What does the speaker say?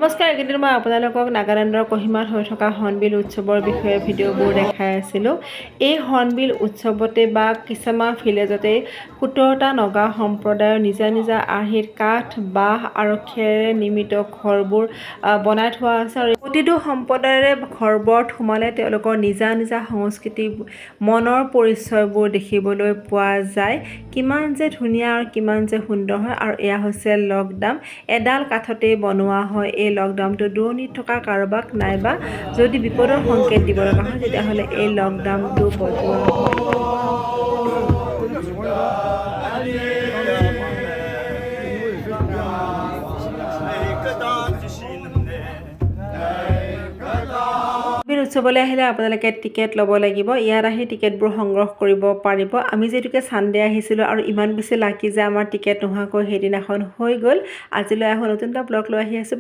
নমস্কাৰ, এইকেইদিন মই আপোনালোকক নাগালেণ্ডৰ কহিমাত হৈ থকা হৰ্ণবিল উৎসৱৰ বিষয়ে ভিডিঅ'বোৰ দেখাই আছিলোঁ। এই হৰ্ণবিল উৎসৱতে বা কিছুমান ভিলেজতে 17টা নগা সম্প্ৰদায়ৰ নিজা নিজা আৰ্হিত কাঠ, বাঁহ আৰু খেৰেৰে নিৰ্মিত ঘৰবোৰ বনাই থোৱা আছে। আৰু প্ৰতিটো সম্প্ৰদায়ৰে ঘৰবোৰত সোমালে তেওঁলোকৰ নিজা নিজা সংস্কৃতি, মনৰ পৰিচয়বোৰ দেখিবলৈ পোৱা যায়। কিমান যে ধুনীয়া আৰু কিমান যে সুন্দৰ হয়। আৰু এয়া হৈছে লকডাম। এডাল কাঠতেই বনোৱা হয়। এই লকডামটো দূৰণিত থকা কাৰোবাক নাইবা যদি বিপদৰ সংকেত দিব লগা হয় তেতিয়াহ'লে এই লকডামটো বজোৱা হয়। হৰ্ণবিল উৎসৱলৈ আহিলে আপোনালোকে টিকেট ল'ব লাগিব। ইয়াত আহি টিকেটবোৰ সংগ্ৰহ কৰিব পাৰিব। আমি যিহেতুকে ছানডে আহিছিলোঁ আৰু ইমান বেছি লাকি যে আমাৰ টিকেট নোহোৱাকৈ সেইদিনাখন হৈ গ'ল। আজিলৈ নতুন এটা ব্লগ লৈ আহি আছোঁ।